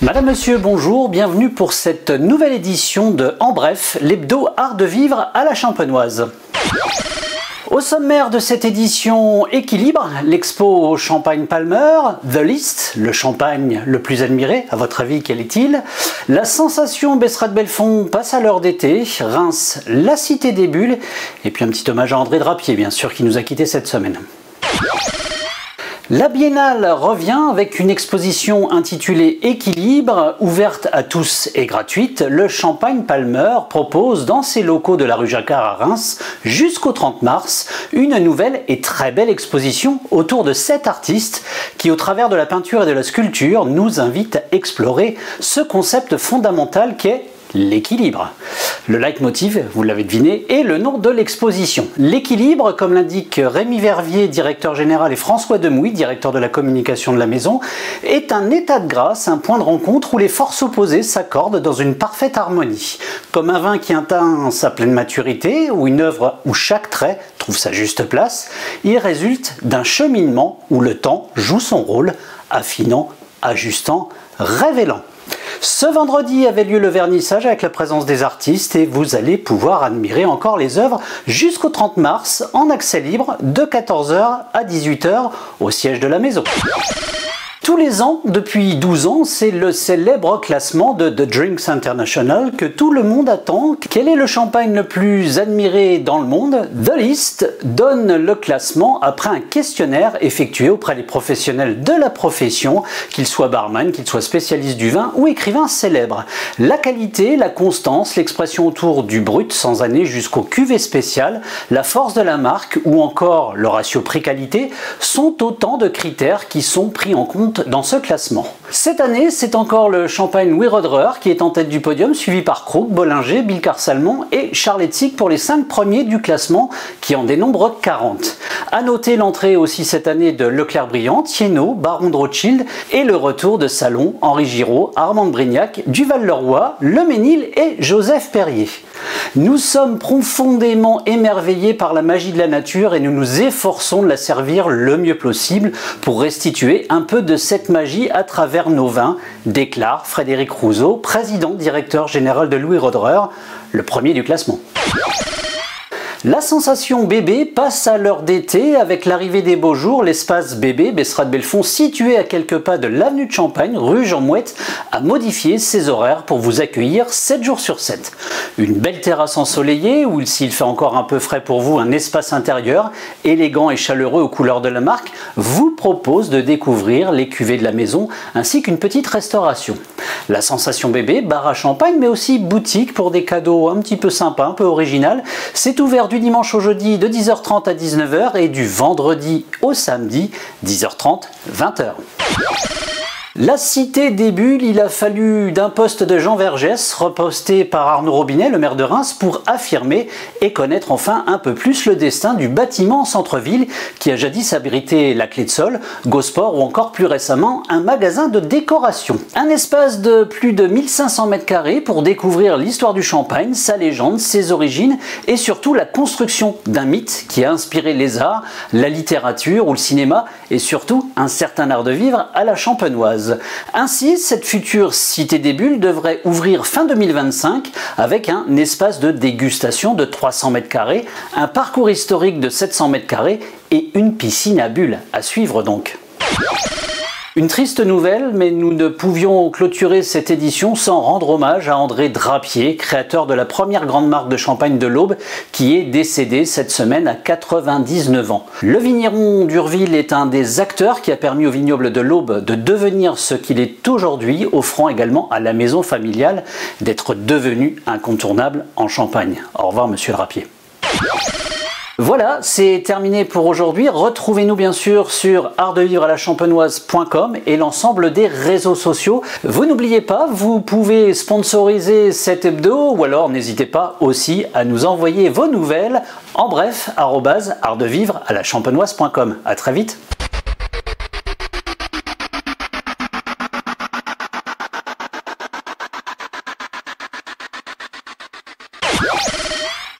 Madame, Monsieur, bonjour, bienvenue pour cette nouvelle édition de En Bref, l'hebdo Art de Vivre à la Champenoise. Au sommaire de cette édition Équilibre, l'expo Champagne Palmer, The List, le champagne le plus admiré, à votre avis quel est-il? La sensation Besserade-Belfond passe à l'heure d'été, Reims, la Cité des Bulles, et puis un petit hommage à André Drapier, bien sûr, qui nous a quittés cette semaine. La Biennale revient avec une exposition intitulée Équilibre, ouverte à tous et gratuite. Le Champagne Palmer propose dans ses locaux de la rue Jacquard à Reims jusqu'au 30 mars une nouvelle et très belle exposition autour de 7 artistes qui, au travers de la peinture et de la sculpture, nous invitent à explorer ce concept fondamental qu'est l'équilibre. Le leitmotiv, vous l'avez deviné, est le nom de l'exposition. L'équilibre, comme l'indique Rémi Vervier, directeur général, et François Demouy, directeur de la communication de la maison, est un état de grâce, un point de rencontre où les forces opposées s'accordent dans une parfaite harmonie. Comme un vin qui atteint sa pleine maturité, ou une œuvre où chaque trait trouve sa juste place, il résulte d'un cheminement où le temps joue son rôle, affinant, ajustant, révélant. Ce vendredi avait lieu le vernissage avec la présence des artistes et vous allez pouvoir admirer encore les œuvres jusqu'au 30 mars en accès libre de 14 h à 18 h au siège de la maison. Tous les ans, depuis 12 ans, c'est le célèbre classement de The Drinks International que tout le monde attend. Quel est le champagne le plus admiré dans le monde? The List donne le classement après un questionnaire effectué auprès des professionnels de la profession, qu'ils soient barman, qu'ils soient spécialistes du vin ou écrivains célèbres. La qualité, la constance, l'expression autour du brut sans année jusqu'au cuvée spécial, la force de la marque ou encore le ratio prix-qualité sont autant de critères qui sont pris en compte dans ce classement. Cette année, c'est encore le champagne Louis Roederer qui est en tête du podium, suivi par Krug, Bollinger, Bilkar-Salmon et Charles Hetzig pour les 5 premiers du classement qui en dénombre 40. À noter l'entrée aussi cette année de Leclerc-Briand, Thiénot, Baron de Rothschild et le retour de Salon, Henri Giraud, Armand de Brignac, Duval-Leroy, Le Ménil et Joseph Perrier. Nous sommes profondément émerveillés par la magie de la nature et nous nous efforçons de la servir le mieux possible pour restituer un peu de cette magie à travers nos vins, déclare Frédéric Rousseau, président directeur général de Louis Roederer, le premier du classement. La sensation bébé passe à l'heure d'été avec l'arrivée des beaux jours. L'espace bébé Besserade-Belfond, situé à quelques pas de l'avenue de Champagne, rue Jean Mouette, a modifié ses horaires pour vous accueillir 7 jours sur 7. Une belle terrasse ensoleillée ou, s'il fait encore un peu frais pour vous, un espace intérieur élégant et chaleureux aux couleurs de la marque vous propose de découvrir les cuvées de la maison ainsi qu'une petite restauration. La sensation bébé, bar à champagne mais aussi boutique pour des cadeaux un petit peu sympas, un peu original, c'est ouvert du dimanche au jeudi de 10h30 à 19h et du vendredi au samedi 10h30 20h. La Cité des Bulles, il a fallu d'un poste de Jean Vergès, reposté par Arnaud Robinet, le maire de Reims, pour affirmer et connaître enfin un peu plus le destin du bâtiment en centre-ville qui a jadis abrité la Clé de Sol, Gosport ou encore plus récemment un magasin de décoration. Un espace de plus de 1500 m² pour découvrir l'histoire du champagne, sa légende, ses origines et surtout la construction d'un mythe qui a inspiré les arts, la littérature ou le cinéma et surtout un certain art de vivre à la champenoise. Ainsi, cette future Cité des Bulles devrait ouvrir fin 2025 avec un espace de dégustation de 300 m², un parcours historique de 700 m² et une piscine à bulles à suivre donc. Une triste nouvelle, mais nous ne pouvions clôturer cette édition sans rendre hommage à André Drapier, créateur de la première grande marque de champagne de l'Aube, qui est décédé cette semaine à 99 ans. Le vigneron d'Urville est un des acteurs qui a permis au vignoble de l'Aube de devenir ce qu'il est aujourd'hui, offrant également à la maison familiale d'être devenu incontournable en Champagne. Au revoir, monsieur Drapier. Voilà, c'est terminé pour aujourd'hui. Retrouvez-nous bien sûr sur artdevivrealachampenoise.com et l'ensemble des réseaux sociaux. Vous n'oubliez pas, vous pouvez sponsoriser cet hebdo ou alors n'hésitez pas aussi à nous envoyer vos nouvelles en bref, @artdevivrealachampenoise.com. À très vite.